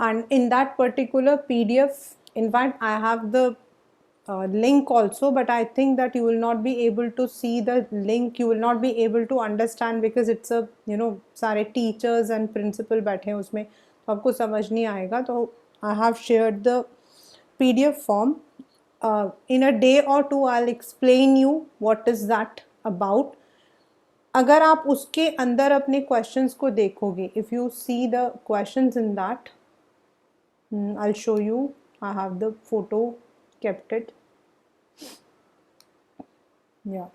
and in that particular PDF, in fact I have the link also, but I think that you will not be able to see the link, you will not be able to understand because it's a सारे teachers and principal बैठे हैं उसमें, तो आपको समझ नहीं आएगा. तो I have shared the PDF form. In a day or two I'll explain you what is that about. अगर आप उसके अंदर अपने questions को देखोगे, if you see the questions in that, I'll show you. I have the photo, kept it. Yeah.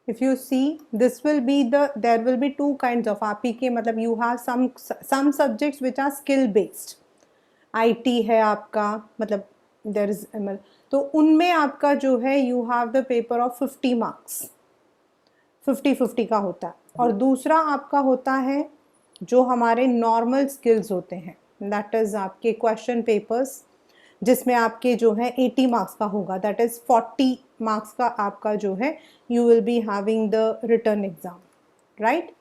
If you see, this will be there will be two kinds of APK, मतलब you have some subjects which are skill based. IT है आपका, मतलब there is ML, तो उनमें आपका जो है you have the paper of 50 marks, 50-50 का होता है. और दूसरा आपका होता है जो हमारे नॉर्मल स्किल्स होते हैं, दैट इज आपके क्वेश्चन पेपर्स, जिसमें आपके जो है 80 मार्क्स का होगा, दैट इज 40 मार्क्स का आपका जो है you will be having the return exam, right.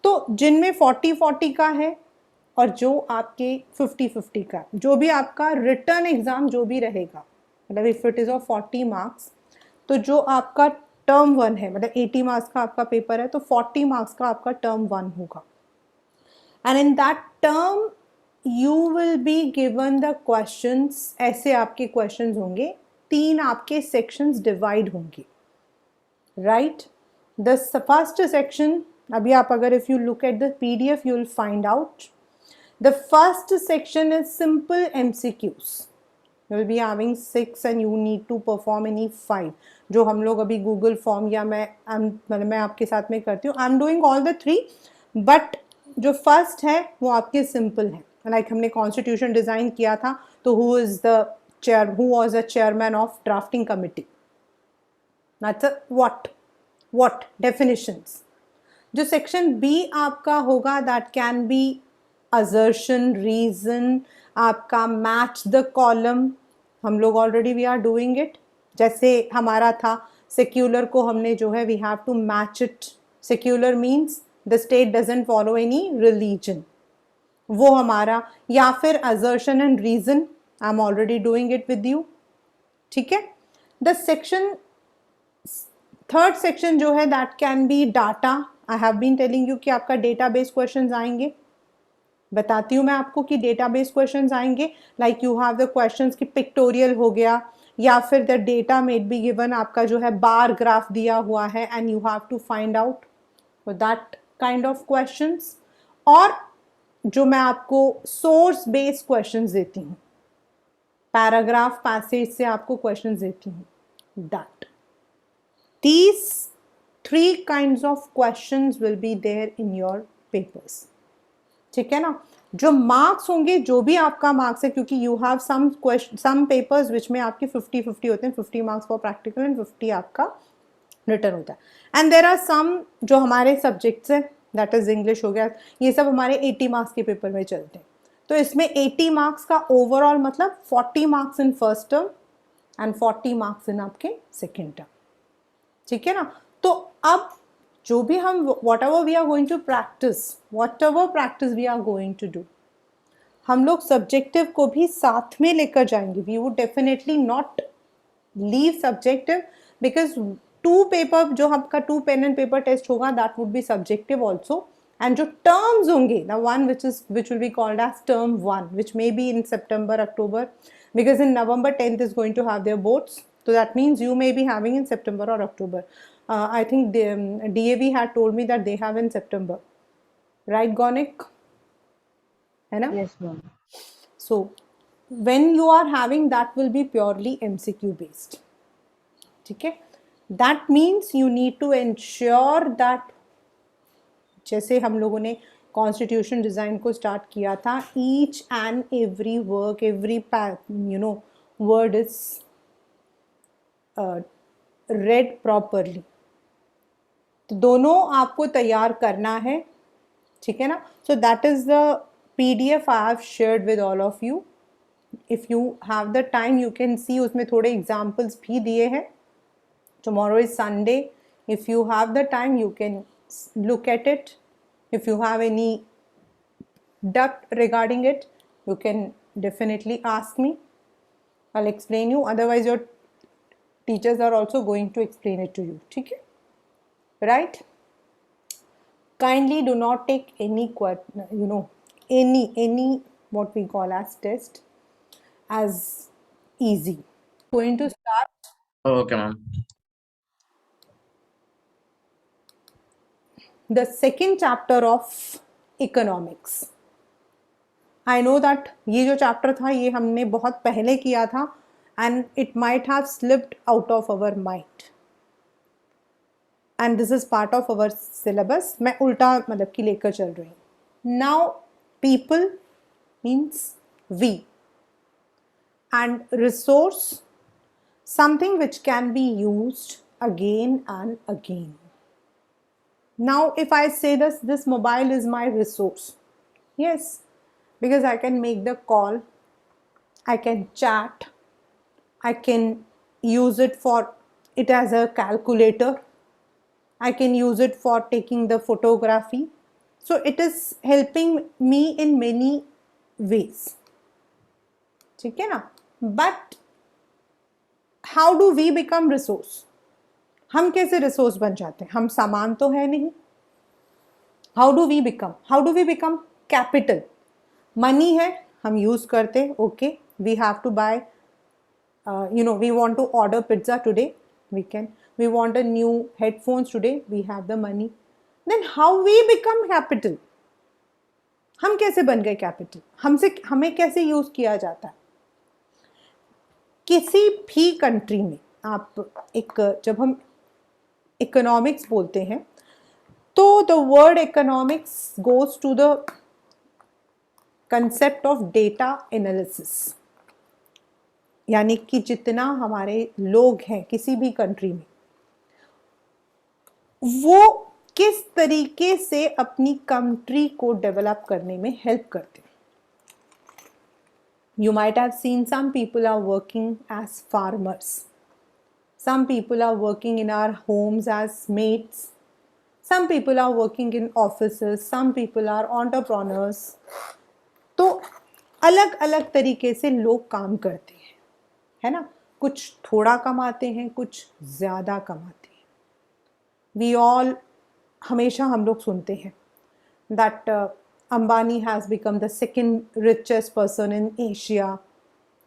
तो जिनमें 40-40 का है और जो आपके 50-50 का, जो भी आपका रिटर्न एग्जाम जो भी रहेगा, मतलब if it is of 40 marks, तो जो आपका टर्म 1 है, मतलब 80 मार्क्स का आपका पेपर है, तो 40 मार्क्स का आपका टर्म 1 होगा. And in that term you will be given the questions. ऐसे आपके क्वेश्चंस होंगे, 3 आपके सेक्शंस डिवाइड होंगे, राइट. द फर्स्ट सेक्शन, अभी आप अगर if you look at the PDF you will find out the first section is simple MCQs. You will be having 6 and you need to perform any 5, जो हम लोग अभी Google form या मैं आपके साथ में करती हूँ. I am doing all the 3, but जो फर्स्ट है वो आपके सिंपल है. लाइक हमने कॉन्स्टिट्यूशन डिज़ाइन किया था, तो who was the chairman of drafting committee, what definitions. जो सेक्शन B आपका होगा, दैट कैन बी assertion, reason, आपका मैच द कॉलम. हम लोग already we are doing it. जैसे हमारा था सेक्युलर को हमने जो है we have to match it. Secular means the state doesn't follow any religion, वो हमारा. या फिर assertion and reason, I am already doing it with you, ठीक है. द सेक्शन थर्ड सेक्शन जो है that can be data. I have been telling you कि आपका डेटाबेस क्वेश्चंस आएंगे. बताती हूँ मैं आपको कि डेटाबेस क्वेश्चंस आएंगे. Like you have the questions कि पिक्टोरियल हो गया, या फिर the data made be given, आपका जो है बार ग्राफ दिया हुआ है and you have to find out that kind of questions. और जो मैं आपको सोर्स बेस्ड क्वेश्चंस देती हूँ, पैराग्राफ पैसेज से आपको क्वेश्चंस देती हूँ, that these 3 kinds of questions will be there in your papers. ठीक है ना. जो मार्क्स होंगे, जो भी आपका मार्क्स है, क्योंकि you have some papers which में आपके 50-50 होते हैं, 50 मार्क्स फॉर प्रैक्टिकल एंड 50 आपका रिटर्न होता है. एंड देर आर सम जो हमारे सब्जेक्ट्स हैं, दैट इज इंग्लिश हो गया, ये सब हमारे 80 मार्क्स के पेपर में चलते हैं. तो इसमें 80 मार्क्स का ओवरऑल मतलब 40 marks in first term and 40 marks in आपके सेकेंड टर्म, ठीक है ना. तो अब जो भी हम whatever we are going to practice, whatever practice we are going to do, हम लोग सब्जेक्टिव को भी साथ में लेकर जाएंगे. We would definitely not leave subjective, because 2 paper जो आपका 2 पेन एंड पेपर टेस्ट होगा, that would be subjective also. And जो टर्म्स होंगे, the one which will be called as term 1, which may be in September, October, because in November 10th is going to have their boards, so that means you may be having in September or October. I think DAV had told me that they have in September, right Gonik? है ना? Yes, ma'am. So when you are having, that will be purely MCQ based, ठीक है. That means you need to ensure that जैसे हम लोगों ने constitution design को start किया था, each and every work, every word is read properly. तो दोनों आपको तैयार करना है, ठीक है ना. So that is the PDF I have shared with all of you. If you have the time you can see, उसमें थोड़े एग्जाम्पल्स भी दिए हैं. Tomorrow is Sunday, if you have the time you can look at it If you have any doubt regarding it, you can definitely ask me. I'll explain you. Otherwise, your teachers are also going to explain it to you. ठीक है? Right? Kindly do not take any what we call as test as easy. Going to start Okay, ma'am. the second chapter of economics. I know that ये जो chapter था ये हमने बहुत पहले किया था and it might have slipped out of our mind. And this is part of our syllabus. मैं उल्टा मतलब कि लेकर चल रही हूँ. Now people means we, and resource something which can be used again and again. Now if I say this mobile is my resource, yes, because I can make the call, I can chat, I can use it for it as a calculator, I can use it for taking the photography. So it is helping me in many ways. ठीक है ना? But how do we become resource? हम कैसे resource बन जाते हैं? हम सामान तो है नहीं. How do we become? How do we become capital? Money है, हम use करते, okay. We have to buy, we want to order pizza today, we can. We want a new headphones today, we have the money. Then how we become capital? हम कैसे बन गए capital? हमें कैसे use किया जाता है? किसी भी कंट्री में आप जब हम इकोनॉमिक्स बोलते हैं तो the word economics goes to the concept of data analysis. यानी कि जितना हमारे लोग हैं किसी भी कंट्री में, वो किस तरीके से अपनी कंट्री को डेवलप करने में हेल्प करते हैं. You might have seen some people are working as farmers. Some people are working in our homes as maids. Some people are working in offices. Some people are entrepreneurs. तो अलग अलग तरीके से लोग काम करते हैं, है ना? कुछ थोड़ा कमाते हैं, कुछ ज़्यादा कमाते हैं. We all हमेशा हम लोग सुनते हैं that Ambani has become the second richest person in Asia.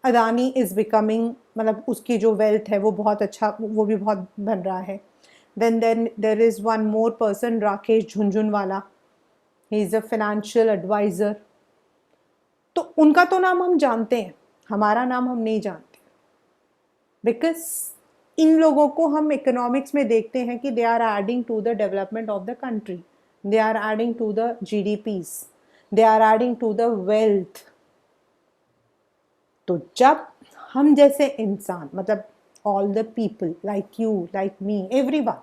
Adani is becoming, मतलब उसकी जो wealth है वो बहुत अच्छा, वो भी बहुत बन रहा है. Then there is one more person, Rakesh Jhunjhunwala. He is a financial advisor. तो उनका तो नाम हम जानते हैं, हमारा नाम हम नहीं जानते. Because इन लोगों को हम इकोनॉमिक्स में देखते हैं कि they are adding to the development of the country. They are adding to the GDPs. They are adding to the wealth. तो जब हम जैसे इंसान, मतलब all the people like you, like me, everyone,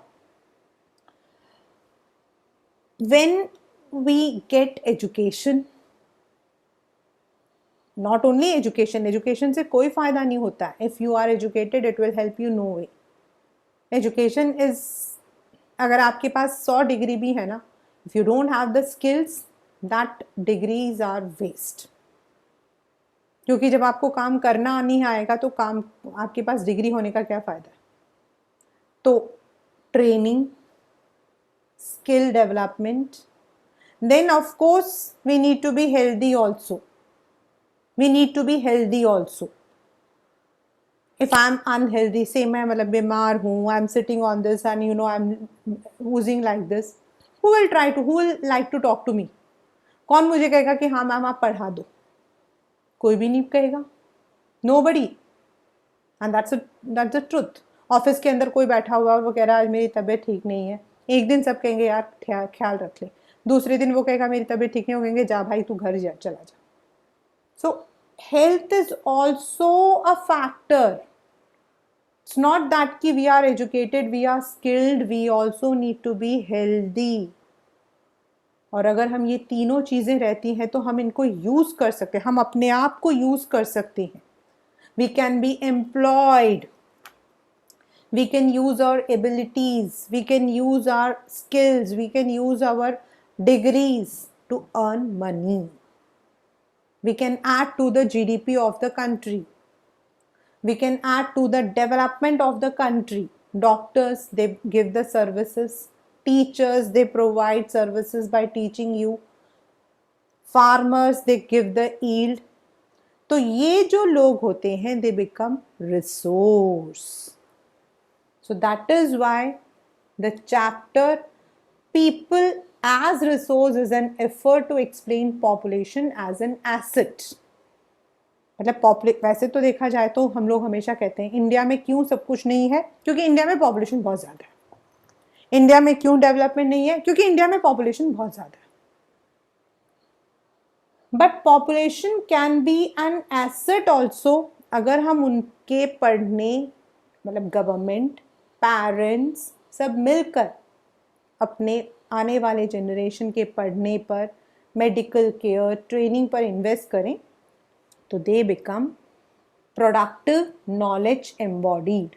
when we get education, not only education से कोई फायदा नहीं होता है. If you are educated, it will help you no way. Education is, अगर आपके पास 100 डिग्री भी है ना, if you don't have the skills, that degrees are waste. क्योंकि जब आपको काम करना नहीं आएगा तो काम, आपके पास डिग्री होने का क्या फ़ायदा है? तो training, skill development, then of course we need to be healthy also. We need to be healthy also. If I'm unhealthy, say मैं मतलब बीमार हूँ, I'm sitting on this and I'm oozing like this, who will like to talk to me? कौन मुझे कहेगा कि हाँ ma'am आप पढ़ा दो? कोई भी नहीं कहेगा. Nobody. And that's the truth. Office के अंदर कोई बैठा हुआ और वो कह रहा है आज मेरी तबीयत ठीक नहीं है. एक दिन सब कहेंगे यार ख्याल रख ले. दूसरे दिन वो कहेगा मेरी तबीयत ठीक नहीं, वो कहेंगे जा भाई तू घर चला जा. So health is also a factor. It's not that कि we are educated, we are skilled, we also need to be healthy. और अगर हम ये तीनों चीज़ें रहती हैं तो हम इनको यूज़ कर सकते हैं, हम अपने आप को यूज़ कर सकते हैं. We can be employed. We can use our abilities. We can use our skills. We can use our degrees to earn money. We can add to the GDP of the country. We can add to the development of the country. Doctors, they give the services. Teachers, they provide services by teaching you. Farmers, they give the yield. तो ये जो लोग होते हैं, they become resource. So that is why the chapter people as resource is an effort to explain population as an asset. मतलब वैसे तो देखा जाए तो हम लोग हमेशा कहते हैं इंडिया में क्यों सब कुछ नहीं है, क्योंकि इंडिया में पॉपुलेशन बहुत ज़्यादा है। इंडिया में क्यों डेवलपमेंट नहीं है, क्योंकि इंडिया में पॉपुलेशन बहुत ज़्यादा है। But population can be an asset also, अगर हम उनके पढ़ने, मतलब गवर्नमेंट, पेरेंट्स सब मिलकर अपने आने वाले जनरेशन के पढ़ने पर, मेडिकल केयर, ट्रेनिंग पर इन्वेस्ट करें, तो they become productive knowledge embodied.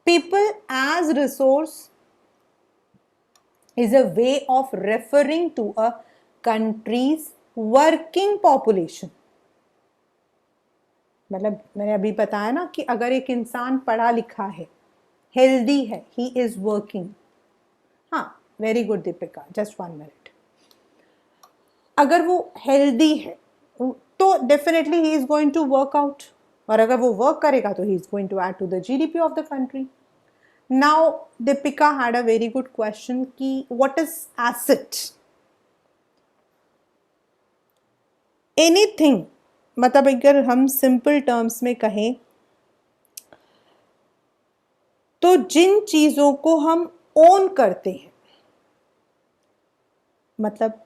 People as resource is a way of referring to a country's working population. मतलब मैंने अभी बताया ना कि अगर एक इंसान पढ़ा लिखा है, हेल्दी है, ही इज वर्किंग. हाँ, very good Deepika, just 1 minute. अगर वो हेल्दी है तो definitely he is going to work out, और अगर वो वर्क करेगा तो he is going to add to the GDP of the country. Now Deepika had a very good question कि what is asset? Anything, मतलब अगर हम सिंपल टर्म्स में कहें तो जिन चीज़ों को हम ओन करते हैं, मतलब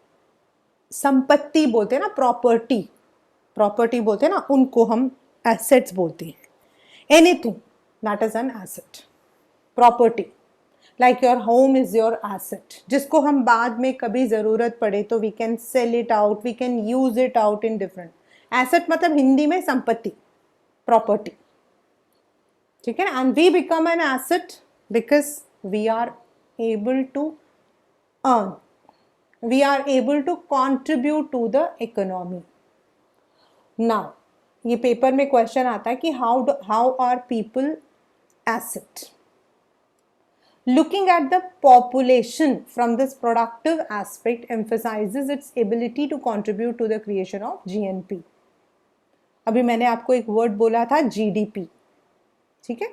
संपत्ति बोलते हैं ना, प्रॉपर्टी बोलते हैं ना, उनको हम एसेट्स बोलते हैं. Anything that is an asset. Property like your home is your asset, जिसको हम बाद में कभी ज़रूरत पड़े तो we can sell it out, we can use it out in different. Asset मतलब हिंदी में संपत्ति, प्रॉपर्टी, ठीक है. And we become an asset because we are able to earn, we are able to contribute to the economy. Now ये paper में question आता है कि how are people asset. Looking at the population from this productive aspect emphasizes its ability to contribute to the creation of GNP. अभी मैंने आपको एक word बोला था GDP, ठीक है.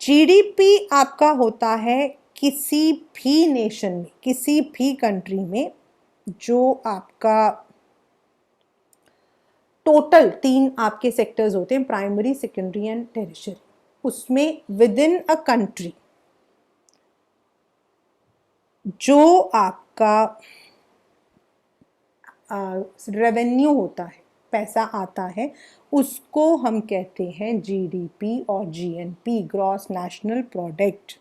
GDP आपका होता है किसी भी नेशन में, किसी भी कंट्री में, जो आपका टोटल 3 आपके सेक्टर्स होते हैं, प्राइमरी, सेकेंडरी एंड टेरिशरी. उसमें विद इन अ कंट्री जो आपका रेवेन्यू होता है, पैसा आता है, उसको हम कहते हैं जीडीपी और GNP, gross national product.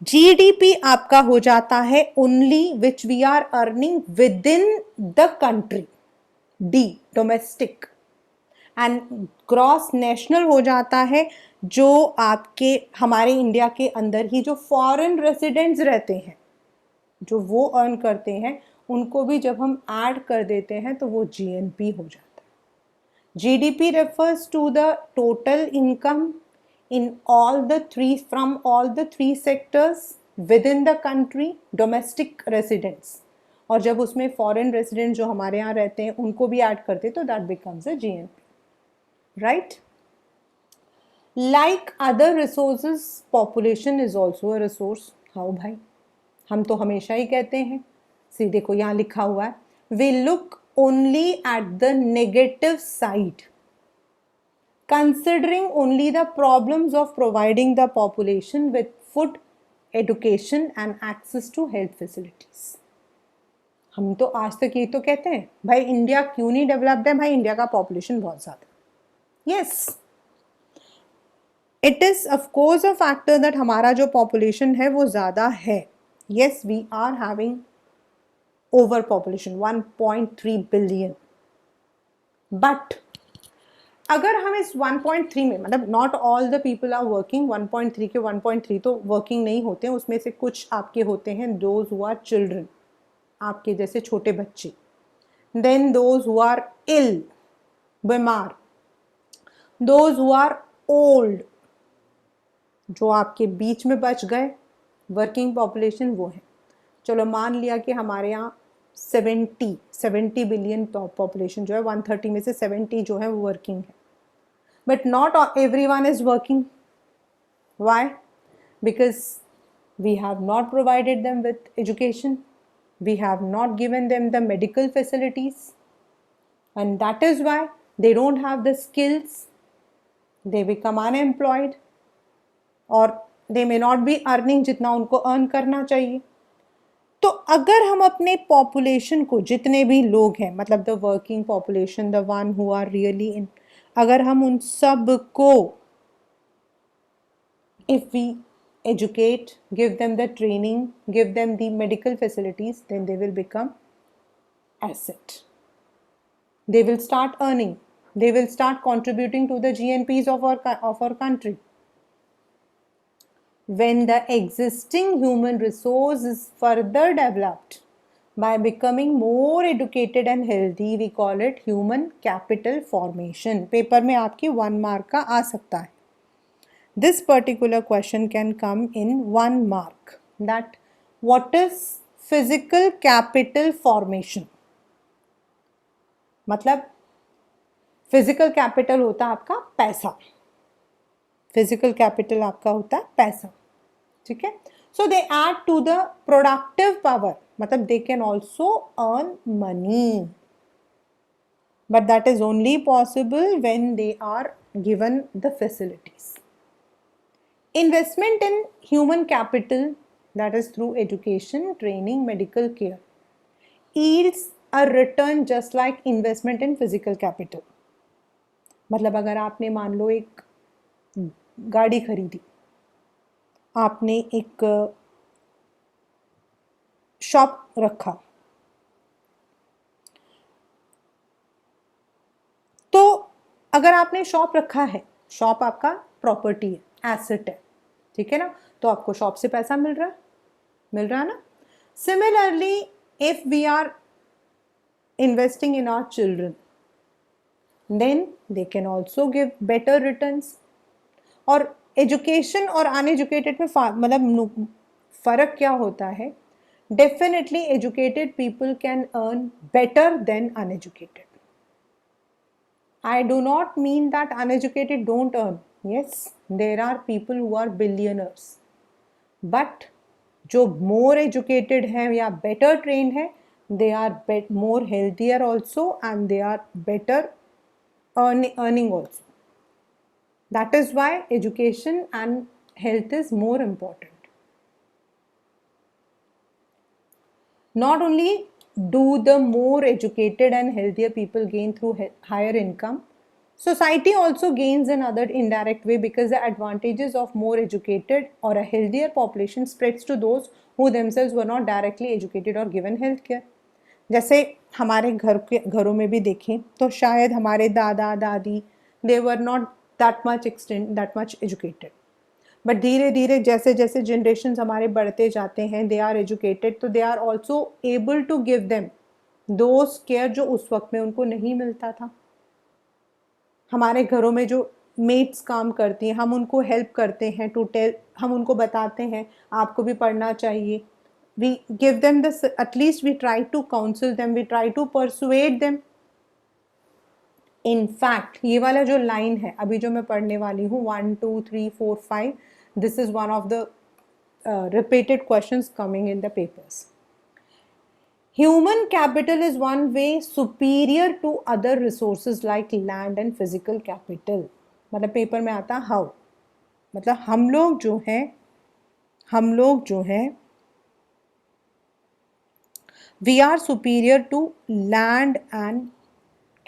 GDP आपका हो जाता है only which we are earning within the country, D domestic. And gross national हो जाता है जो आपके हमारे इंडिया के अंदर ही जो फॉरेन रेसिडेंट्स रहते हैं, जो वो अर्न करते हैं, उनको भी जब हम ऐड कर देते हैं तो वो जीएनपी हो जाता है. GDP refers to the total income in all the three, from all the 3 sectors within the country, domestic residents, और जब उसमें फॉरेन रेसिडेंट जो हमारे यहाँ रहते हैं उनको भी ऐड करते तो that becomes a GNP. Right? Like other resources, population is also a resource. हाँ भाई, हम तो हमेशा ही कहते हैं. सी देखो यहाँ लिखा हुआ है, we look only at the negative side, considering only the problems of providing the population with food, education and access to health facilities. हम तो आज तक ये तो कहते हैं भाई इंडिया क्यों नहीं डेवलप्ड है, भाई इंडिया का पॉपुलेशन बहुत ज़्यादा. Yes, it is of course a factor that हमारा जो population है वो ज़्यादा है. Yes, we are having over population 1.3 billion. But अगर हम इस 1.3 में, मतलब not all the people are working, 1.3 के 1.3 तो वर्किंग नहीं होते हैं, उसमें से कुछ आपके होते हैं दोज हु आर चिल्ड्रन, आपके जैसे छोटे बच्चे, then those who are ill, बीमार, दोज हु आर ओल्ड, जो आपके बीच में बच गए, वर्किंग पॉपुलेशन वो है। चलो मान लिया कि हमारे यहाँ 70 बिलियन पॉपुलेशन जो है, 130 में से 70 जो है वो वर्किंग है, but not everyone is working. Why? Because we have not provided them with education, we have not given them the medical facilities, and that is why they don't have the skills, they become unemployed, और they may not be earning जितना उनको earn करना चाहिए। तो अगर हम अपने population को, जितने भी लोग हैं, मतलब the working population, the one who are really in, अगर हम उन सब को, if we educate, give them the training, give them the medical facilities, then they will become asset. They will start earning. They will start contributing to the GNPs of our country. When the existing human resource is further developed by becoming more educated and healthy, we call it human capital formation. Paper में आपकी 1 mark का आ सकता है. This particular question can come in 1 mark, that what is physical capital formation? मतलब physical capital होता है आपका पैसा, physical capital आपका होता है पैसा, ठीक है। So they add to the productive power, मतलब they can also earn money, but that is only possible when they are given the facilities. Investment in human capital, that is through education, training, medical care, yields a return just like investment in physical capital. मतलब अगर आपने मान लो एक गाड़ी खरीदी, आपने एक shop रखा, तो अगर आपने शॉप रखा है, शॉप आपका प्रॉपर्टी है, एसेट है, ठीक है ना, तो आपको शॉप से पैसा मिल रहा है ना। Similarly if we are investing in our children, then they can also give better returns. और एजुकेशन और अनएजुकेटेड में मतलब फर्क क्या होता है? Definitely educated people can earn better than uneducated. I do not mean that uneducated don't earn. Yes, there are people who are billionaires. But जो more educated हैं या better trained हैं, they are more healthier also and they are better earning also. That is why education and health is more important. Not only do the more educated and healthier people gain through higher income, society also gains in other indirect way, because the advantages of more educated or a healthier population spreads to those who themselves were not directly educated or given health care. जैसे हमारे घरों में भी देखें तो शायद हमारे दादा दादी, they were not that much educated, but धीरे धीरे जैसे जैसे जनरेशन हमारे बढ़ते जाते हैं, दे आर एजुकेटेड, तो they are also able to give them those care जो उस वक्त में उनको नहीं मिलता था। हमारे घरों में जो मेड्स काम करती हैं, हम उनको हेल्प करते हैं टू टेल, हम उनको बताते हैं आपको भी पढ़ना चाहिए। We give them this, at least we try to counsel them, we try to persuade them. In fact ये वाला जो लाइन है अभी जो मैं पढ़ने वाली हूँ, 1 2 3 4 5, this is one of the repeated questions coming in the papers. Human capital is one way superior to other resources like land and physical capital. मतलब पेपर में आता how, मतलब हम लोग जो हैं we are superior to land and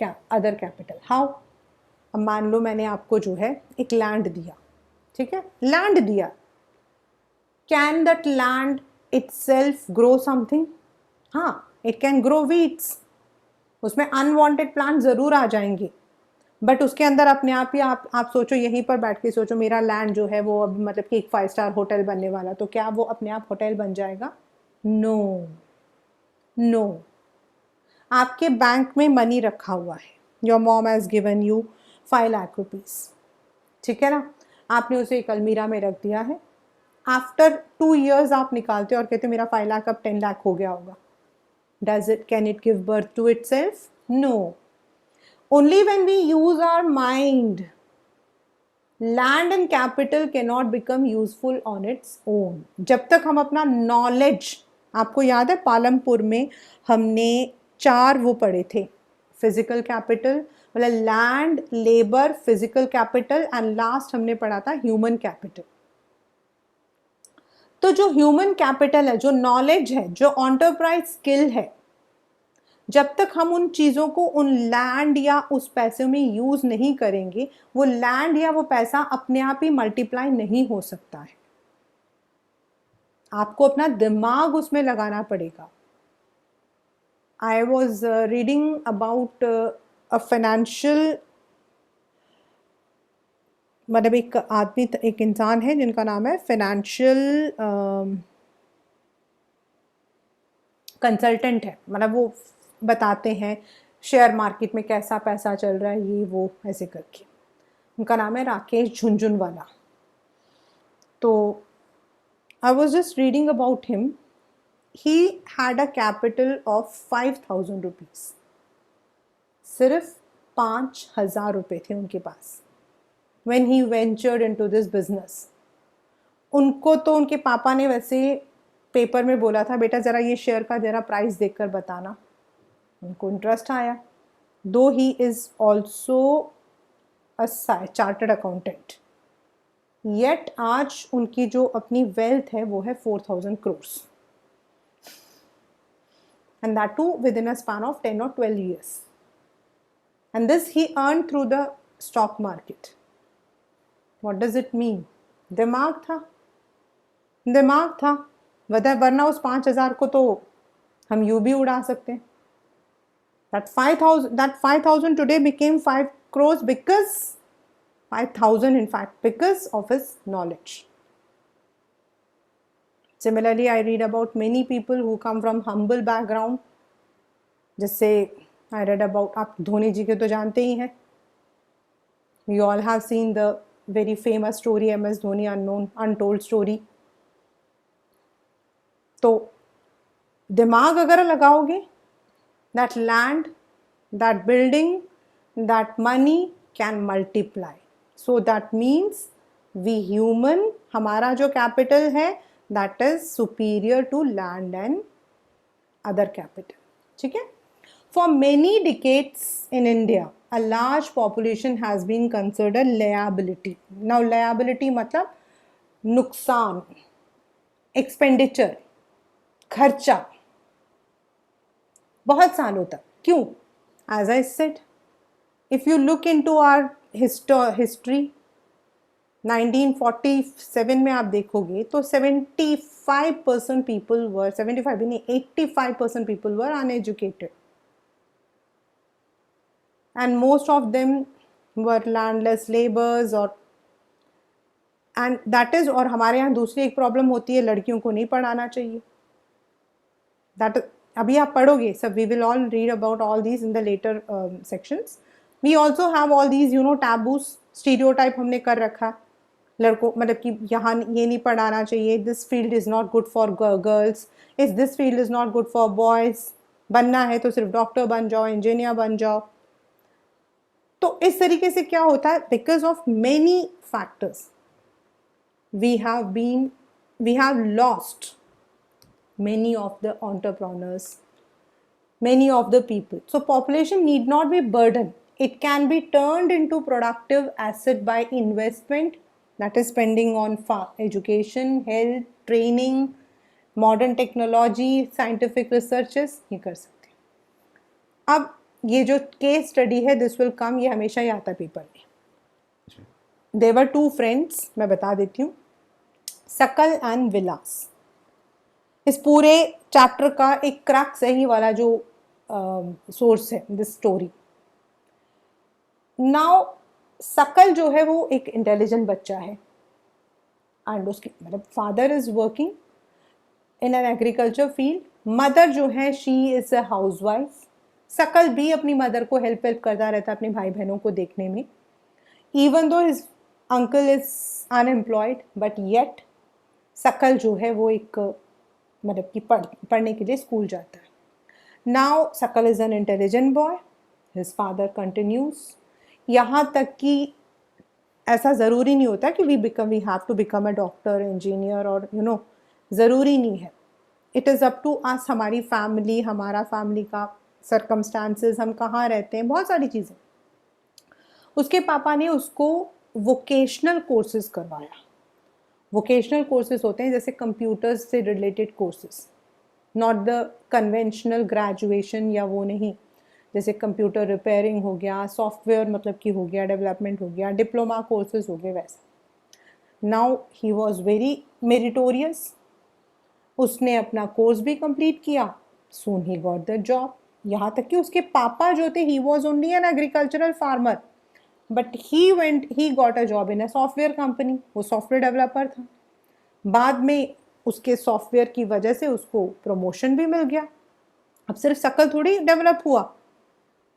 other capital. How? अब मान लो मैंने आपको जो है एक लैंड दिया, ठीक है, लैंड दिया, can that land itself grow something? हाँ, इट कैन ग्रो वीड्स, उसमें अनवांटेड प्लांट जरूर आ जाएंगे, बट उसके अंदर अपने आप ही आप सोचो, यहीं पर बैठ के सोचो, मेरा लैंड जो है वो अब मतलब कि एक 5 स्टार होटल बनने वाला, तो क्या वो अपने आप होटल बन जाएगा? No, no. आपके बैंक में मनी रखा हुआ है, your mom has given you 5 lakh rupees, ठीक है ना, आपने उसे एक अलमीरा में रख दिया है। आफ्टर 2 years आप निकालते हो और कहते मेरा 5 लाख अब 10 लाख हो गया होगा। Can it give birth to itself? No. Only when we use our mind, land and capital can not become useful on its own. जब तक हम अपना नॉलेज, आपको याद है पालमपुर में हमने 4 वो पढ़े थे, फिजिकल कैपिटल, मतलब land, labour, physical capital and last हमने पढ़ा था ह्यूमन कैपिटल। तो जो ह्यूमन कैपिटल है, जो नॉलेज है, जो एंटरप्राइज स्किल है, जब तक हम उन चीज़ों को उन लैंड या उस पैसे में यूज़ नहीं करेंगे, वो लैंड या वो पैसा अपने आप ही मल्टीप्लाई नहीं हो सकता है। आपको अपना दिमाग उसमें लगाना पड़ेगा। I was reading about a financial, मतलब एक आदमी, एक इंसान है जिनका नाम है फाइनेंशियल कंसल्टेंट है, मतलब वो बताते हैं शेयर मार्केट में कैसा पैसा चल रहा है, ये वो ऐसे करके। उनका नाम है राकेश झुनझुनवाला। तो I was just reading about him, he had a capital of 5,000 rupees, सिर्फ 5,000 रुपये थे उनके पास when he ventured into this business। उनको तो उनके पापा ने वैसे पेपर में बोला था, बेटा ज़रा ये शेयर का ज़रा प्राइस देखकर बताना। उनको इंटरेस्ट आया, दो he is also a chartered accountant, yet आज उनकी जो अपनी वेल्थ है वो है 4,000 crores, and that too within a span of 10 or 12 years, and this he earned through the stock market। what does it mean? दिमाग था, दिमाग था, वरना उस 5,000 को तो हम यूं भी उड़ा सकते हैं। that 5,000 today became 5 crores because 5,000 in fact because of his knowledge। Similarly, I read about many people who come from humble background, जैसे I read about, आप धोनी जी के तो जानते ही हैं, we all have seen the very famous story MS Dhoni untold story। तो दिमाग अगर लगाओगे, that land, that building, that money can multiply। so that means we human, हमारा जो capital है that is superior to land and other capital, ठीक है। For many decades in India, a large population has been considered liability। now liability मतलब नुकसान, expenditure, खर्चा, बहुत सालों तक। क्यों? As I said, if you look into our history, 1947 में आप देखोगे तो 75% people were, 75 भी नहीं, 85% people were uneducated, and most of them were landless laborers और and that is, और हमारे यहाँ दूसरी एक प्रॉब्लम होती है, लड़कियों को नहीं पढ़ाना चाहिए। that अभी आप पढ़ोगे सब, we will all read about all these in the later sections। we also have all these taboos, stereotype हमने कर रखा, लड़कों मतलब कि यहाँ ये नहीं पढ़ाना चाहिए, this field is not good for girls, this field is not good for boys, बनना है तो सिर्फ डॉक्टर बन जाओ, इंजीनियर बन जाओ। तो इस तरीके से क्या होता है, because of many factors we have lost many of the entrepreneurs, many of the people। so population need not be burden, it can be turned into productive asset by investment, that is spending on education, health, training, modern technology, scientific researches, ये कर सकते हैं। अब ये जो case study है, this will come, ये हमेशा ही आता है पेपर में। देयर वर 2 फ्रेंड्स, मैं बता देती हूँ, सकल एंड विलास। इस पूरे चैप्टर का एक क्रक्स है, ये वाला जो सोर्स है दिस स्टोरी। नाउ सकल जो है वो एक इंटेलिजेंट बच्चा है, एंड उसकी मतलब father is working in an agriculture field, mother जो है she is a house wife. सकल भी अपनी मदर को हेल्प करता रहता है अपने भाई बहनों को देखने में, even though his uncle is unemployed, but yet सकल जो है वो एक मतलब कि पढ़ने के लिए स्कूल जाता है। Now Sakal is an intelligent boy, his father continues, यहाँ तक कि ऐसा ज़रूरी नहीं होता कि we have to become a doctor engineer और ज़रूरी नहीं है। It is up to us, हमारी फैमिली, हमारा फैमिली का सर्कमस्टांसेस, हम कहाँ रहते हैं, बहुत सारी चीज़ें। उसके पापा ने उसको वोकेशनल कोर्सेज करवाया। वोकेशनल कोर्सेज होते हैं जैसे कंप्यूटर्स से related courses, not the conventional graduation, या वो नहीं, जैसे कंप्यूटर रिपेयरिंग हो गया, सॉफ्टवेयर मतलब कि हो गया, डेवलपमेंट हो गया, डिप्लोमा कोर्सेज हो गए, वैसा। Now he was very meritorious, उसने अपना कोर्स भी कंप्लीट किया, सून ही गॉट द जॉब। यहाँ तक कि उसके पापा जो थे, he was only an agricultural farmer, but he got a job in a software company, वो सॉफ्टवेयर डेवलपर था। बाद में उसके सॉफ्टवेयर की वजह से उसको प्रमोशन भी मिल गया। अब सिर्फ शकल थोड़ी डेवलप हुआ,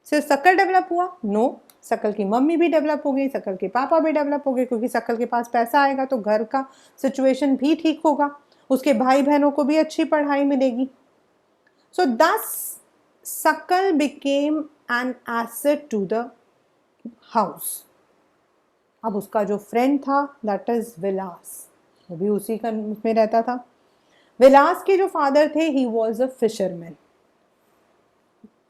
सिर्फ शकल डेवलप हुआ, नो, शकल की मम्मी भी डेवलप हो गई, शकल के पापा भी डेवलप हो गए, क्योंकि शकल के पास पैसा आएगा तो घर का सिचुएशन भी ठीक होगा, उसके भाई बहनों को भी अच्छी पढ़ाई मिलेगी। So this Sakal became an asset to the house. अब उसका जो फ्रेंड था दैट इज विलास, वो भी उसी का में रहता था। विलास के जो फादर थे he was a fisherman,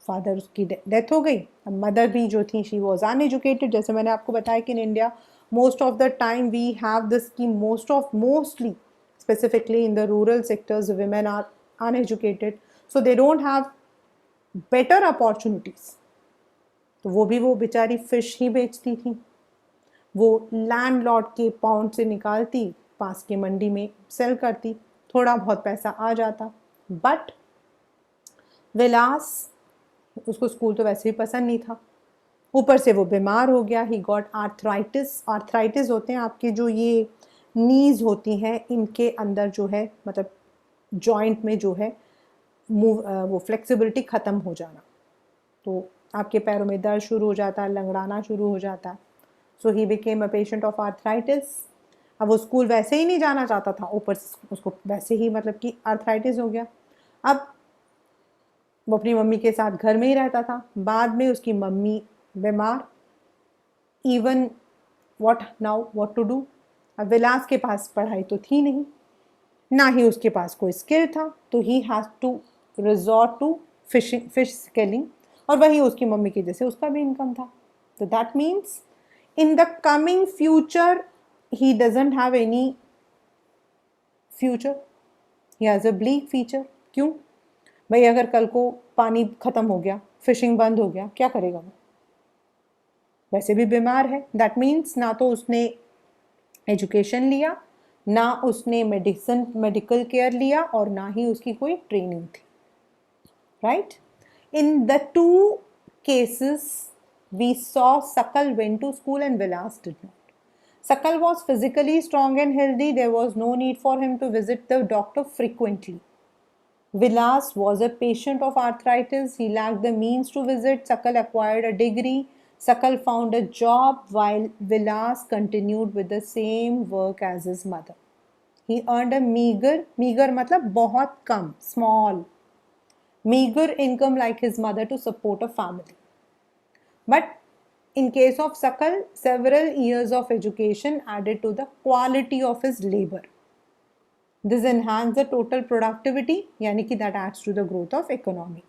father उसकी डेथ हो गई। अब मदर भी जो थी शी वॉज अनएजुकेटेड, जैसे मैंने आपको बताया कि in India most of the time we have this की mostly specifically in the rural sectors women are uneducated, so they don't have better opportunities। तो वो बेचारी फिश ही बेचती थी, वो लैंडलॉर्ड के पाउंड से निकालती, पास के मंडी में सेल करती, थोड़ा बहुत पैसा आ जाता। बट विलास, उसको स्कूल तो वैसे ही पसंद नहीं था, ऊपर से वो बीमार हो गया, ही गॉट आर्थराइटिस। आर्थराइटिस होते हैं आपके जो ये नीज होती हैं, इनके अंदर जो है मतलब जॉइंट में जो है वो फ्लेक्सिबिलिटी ख़त्म हो जाना, तो आपके पैरों में दर्द शुरू हो जाता है, लंगड़ाना शुरू हो जाता है। So he became a patient of arthritis. अब वो स्कूल वैसे ही नहीं जाना चाहता था, ऊपर से उसको वैसे ही मतलब कि आर्थराइटिस हो गया। अब वो अपनी मम्मी के साथ घर में ही रहता था, बाद में उसकी मम्मी बीमार, even what now what to do. अब विलास के पास पढ़ाई तो थी नहीं, ना ही उसके पास कोई स्किल था, तो he has to resort to fish skilling, और वही उसकी मम्मी की जैसे उसका भी इनकम था। तो that means in the coming future he doesn't have any future, he has a bleak future. क्यों भाई, अगर कल को पानी खत्म हो गया, फिशिंग बंद हो गया, क्या करेगा वो, वैसे भी बीमार है। दैट मीन्स ना तो उसने एजुकेशन लिया, ना उसने मेडिकल केयर लिया, और ना ही उसकी कोई ट्रेनिंग थी, right. In the two cases we saw Sakal went to school and Vilas did not. Sakal was physically strong and healthy, there was no need for him to visit the doctor frequently. Vilas was a patient of arthritis. He lacked the means to visit. Sakal acquired a degree. Sakal found a job while Vilas continued with the same work as his mother. He earned a meager मतलब बहुत कम, small, meager income like his mother to support a family. But in case of Sakal, several years of education added to the quality of his labor. This enhances the total productivity, yani ki that adds to the growth of economy.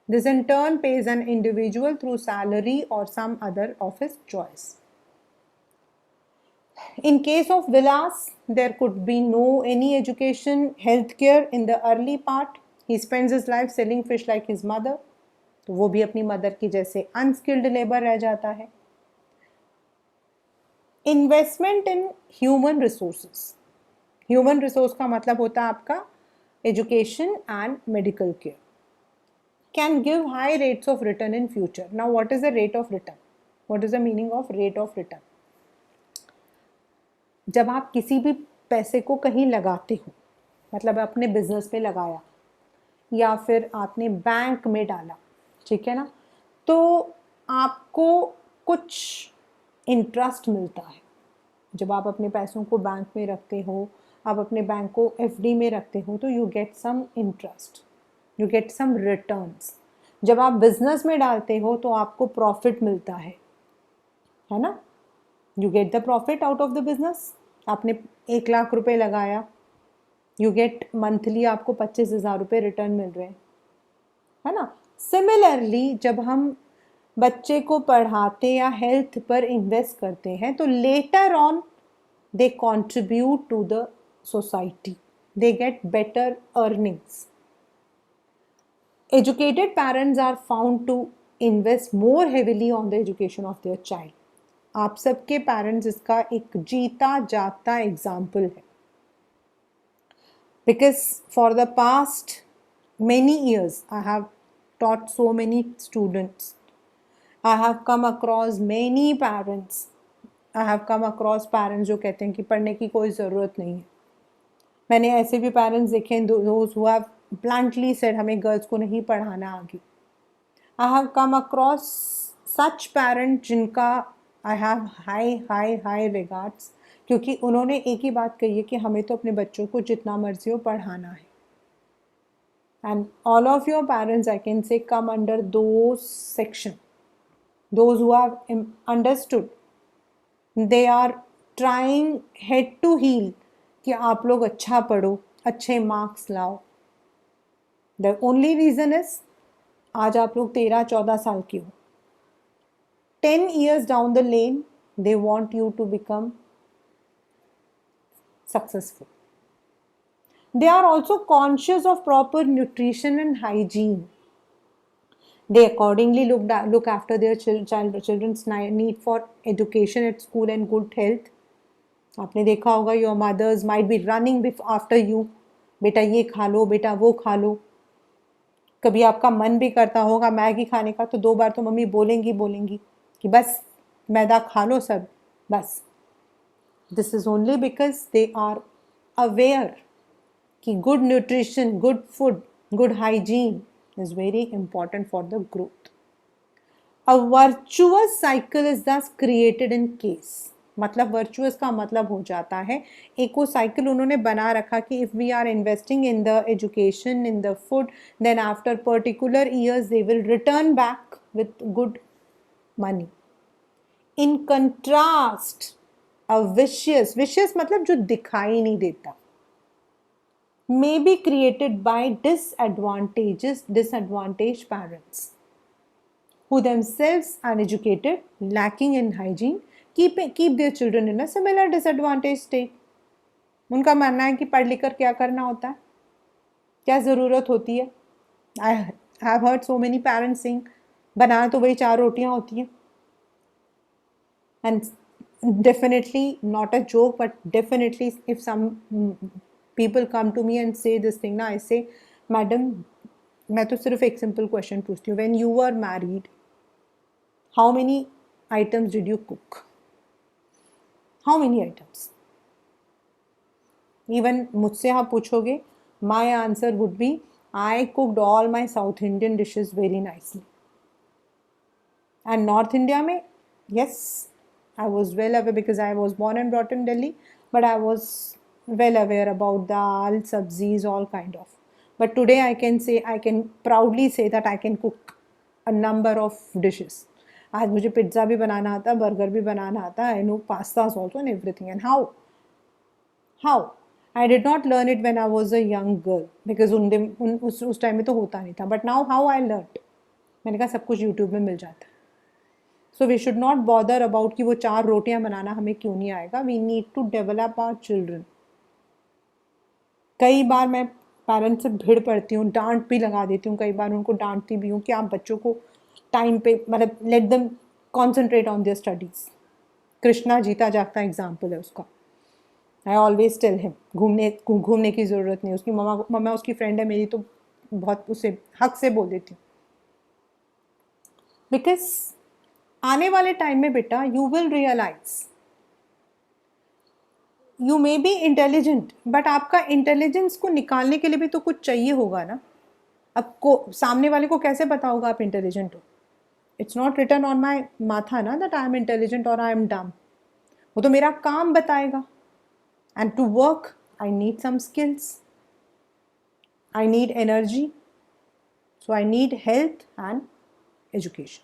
This in turn pays an individual through salary or some other of his choice. In case of Vilas, there could be no any education, healthcare in the early part. He spends his life selling fish like his mother. तो वो भी अपनी mother की जैसे unskilled labour रह जाता है। Investment in human resources, human resource का मतलब होता है आपका education and medical care, can give high rates of return in future. Now what is the rate of return? What is the meaning of rate of return? जब आप किसी भी पैसे को कहीं लगाते हो, मतलब अपने बिजनेस पे लगाया या फिर आपने बैंक में डाला, ठीक है ना, तो आपको कुछ इंटरेस्ट मिलता है। जब आप अपने पैसों को बैंक में रखते हो, आप अपने बैंक को एफडी में रखते हो, तो you get some interest, you get some returns. जब आप बिजनेस में डालते हो तो आपको प्रॉफिट मिलता है ना, you get the profit out of the business. आपने 1 लाख रुपए लगाया, यू गेट मंथली आपको 25,000 रुपये रिटर्न मिल रहे हैं, है ना। सिमिलरली जब हम बच्चे को पढ़ाते या हेल्थ पर इन्वेस्ट करते हैं तो later on they contribute to the society, they get better earnings. Educated parents are found to invest more heavily on the education of their child. आप सबके पेरेंट्स इसका एक जीता जागता एग्जाम्पल है, because for the past many years I have taught so many students. I have come across many parents. I have come across parents जो कहते हैं कि पढ़ने की कोई ज़रूरत नहीं है। मैंने ऐसे भी पेरेंट्स देखे हैं those who have bluntly said हमें गर्ल्स को नहीं पढ़ाना आगे। I have come across such parents जिनका I have high regards, क्योंकि उन्होंने एक ही बात कही है कि हमें तो अपने बच्चों को जितना मर्जी हो पढ़ाना है। And all of your parents, I can say, come under those section. Those who have understood, they are trying head to heel कि आप लोग अच्छा पढ़ो, अच्छे मार्क्स लाओ। The only reason is आज आप लोग 13-14 साल की हो, 10 years down the lane they want you to become successful. They are also conscious of proper nutrition and hygiene. They accordingly look after their children's need for education at school and good health. आपने देखा होगा your mothers might be running after you, बेटा ये खा लो, बेटा वो खा लो। कभी आपका मन भी करता होगा मैगी खाने का, तो 2 बार तो मम्मी बोलेंगी कि बस मैदा खा लो सब, बस। This is only because they are aware कि good nutrition, good food, good hygiene is very important for the growth. A virtuous cycle is thus created in case. मतलब virtuous का मतलब हो जाता है, एक वो साइकिल उन्होंने बना रखा कि if we are investing in the education, in the food, then after particular years they will return back with good money. In contrast, a vicious मतलब जो दिखाई नहीं देता, may be created by disadvantaged parents who themselves uneducated, lacking in hygiene, keep their children in a similar disadvantaged state. उनका मानना है कि पढ़ लिख कर क्या करना होता है, क्या ज़रूरत होती है। I have heard so many parents saying बनाना तो वही 4 रोटियां होती हैं। And definitely not a joke, but definitely if some people come to me and say this thing ना, I say मैडम मैं तो सिर्फ एक सिंपल क्वेश्चन पूछती हूँ, when you were married how many items did you cook? How many items? Even मुझसे आप पूछोगे, my answer would be I cooked all my South Indian dishes very nicely. And North India में, yes, I was well aware because I was born and brought in Delhi, but I was well aware about dal, sabzis, all kind of. But today I can proudly say that I can cook a number of dishes. आज मुझे pizza भी बनाना आता, burger भी बनाना आता, I know pastas also and everything. And how? I did not learn it when I was a young girl because उस time में तो होता नहीं था. But now how I learned? मैंने कहा सब कुछ YouTube में मिल जाता है. So we should not bother about कि वो 4 रोटियां बनाना हमें क्यों नहीं आएगा. We need to develop our children. कई बार मैं पेरेंट्स से भिड़ पड़ती हूँ, डांट भी लगा देती हूँ, कई बार उनको डांटती भी हूँ कि आप बच्चों को टाइम पे मतलब let them concentrate on their studies. Krishna जीता जागता एग्जाम्पल है उसका. आई ऑलवेज टेल हिम घूमने की ज़रूरत नहीं. उसकी मम्मा उसकी फ्रेंड है मेरी, तो बहुत उसे हक से बोल देती हूँ. बिकॉज आने वाले टाइम में बेटा you will realize you may be intelligent, but आपका इंटेलिजेंस को निकालने के लिए भी तो कुछ चाहिए होगा ना. आपको सामने वाले को कैसे पता होगा आप इंटेलिजेंट हो? It's not written on my माथा ना दैट आई एम इंटेलिजेंट और आई एम डम. वो तो मेरा काम बताएगा. And to work I need some skills, I need energy, so I need health and education.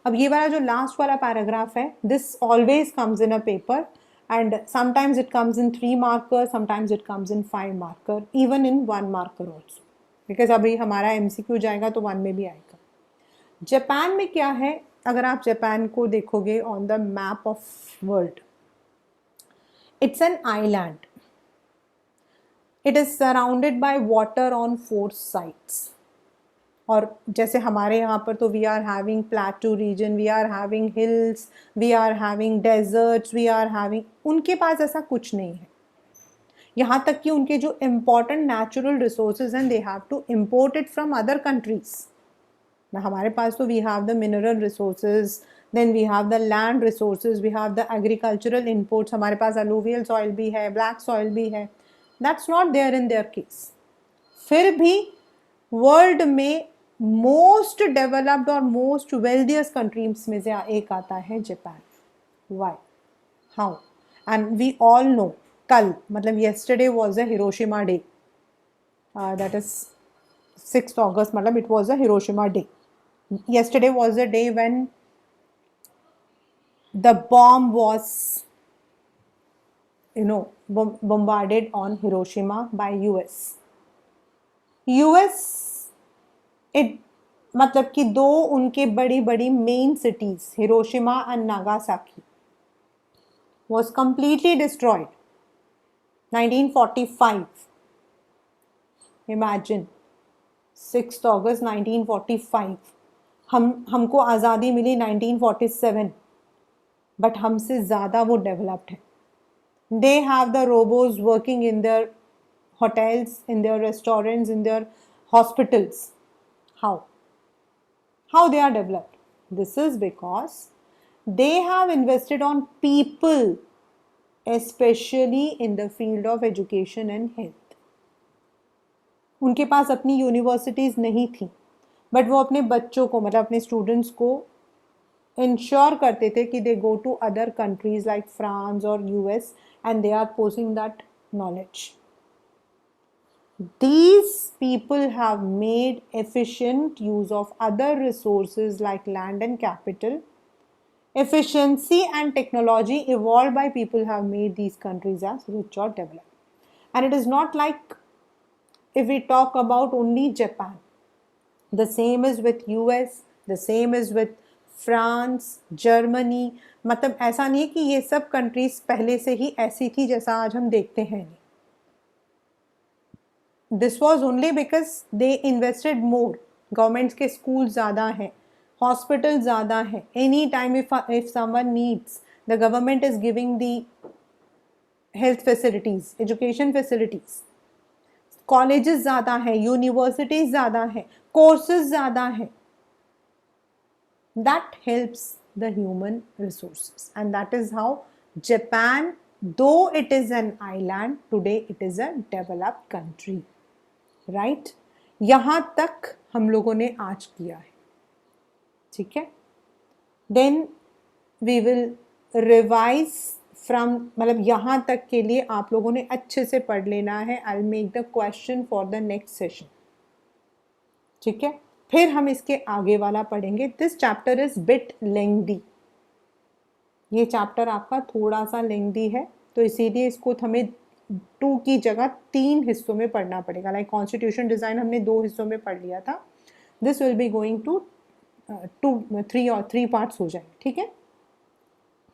अब ये वाला जो लास्ट वाला पैराग्राफ है, this always comes in a paper and sometimes it comes in 3 marker, sometimes it comes in 5 marker, even in 1 marker also, because अभी हमारा MCQ जाएगा तो 1 में भी आएगा. जापान में क्या है, अगर आप जापान को देखोगे on the map of world, it's an island. It is surrounded by water on 4 sides. और जैसे हमारे यहाँ पर तो we are having plateau region, we are having hills, we are having deserts, we are having, उनके पास ऐसा कुछ नहीं है. यहाँ तक कि उनके जो इम्पॉर्टेंट नेचुरल रिसोर्सेज हैं, they have to import it from other countries. हमारे पास तो we have the mineral resources, then we have the land resources, we have the agricultural inputs, हमारे पास अलूवियल सॉइल भी है, ब्लैक सॉइल भी है. That's not there in their case. फिर भी वर्ल्ड में मोस्ट डेवलप्ड और मोस्ट वेल्दियस्ट कंट्रीज में से एक आता है Japan. Why, how? And we all know, कल मतलब yesterday was a Hiroshima day, that is 6th August, मतलब it was a Hiroshima day. Yesterday was the day when the bomb was bombarded on Hiroshima by US. It मतलब कि 2 उनके बड़ी बड़ी main cities Hiroshima and Nagasaki was completely destroyed 1945. Imagine 6th August 1945. हमको आज़ादी मिली 1947, but हमसे ज़्यादा वो डेवलप्ड है. They have the robots working in their hotels, in their restaurants, in their hospitals. How they are developed? This is because they have invested on people, especially in the field of education and health. उनके पास अपनी universities नहीं थी, but वो अपने बच्चों को, मतलब अपने स्टूडेंट्स को इंश्योर करते थे कि they go to other countries like France और US and they are posing that knowledge. These people have made efficient use of other resources like land and capital. Efficiency and technology evolved by people have made these countries as rich or developed. And it is not like if we talk about only Japan. The same is with US, the same is with France, Germany. मतलब ऐसा नहीं है कि ये सब countries पहले से ही ऐसी थी जैसा आज हम देखते हैं. This was only because they invested more. Governments के schools ज़्यादा हैं, hospitals ज़्यादा हैं. Any time if someone needs, the government is giving the health facilities, education facilities. Colleges ज़्यादा हैं, universities ज़्यादा हैं, courses ज़्यादा हैं. That helps the human resources, and that is how Japan, though it is an island, today it is a developed country. Right यहाँ तक हम लोगों ने आज किया है. ठीक है, then we will revise from, मतलब यहाँ तक के लिए आप लोगों ने अच्छे से पढ़ लेना है. I will make the question for the next session. ठीक है, फिर हम इसके आगे वाला पढ़ेंगे. This chapter is bit lengthy. ये चैप्टर आपका थोड़ा सा लेंथी है, तो इसीलिए इसको हमें 2 की जगह 3 हिस्सों में पढ़ना पड़ेगा. लाइक कॉन्स्टिट्यूशन डिज़ाइन हमने 2 हिस्सों में पढ़ लिया था. This will be going to 3 parts हो जाएंगे. ठीक है,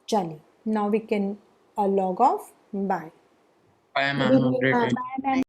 चलिए, now we can log off. Bye. Bye, ma'am. Have a great day.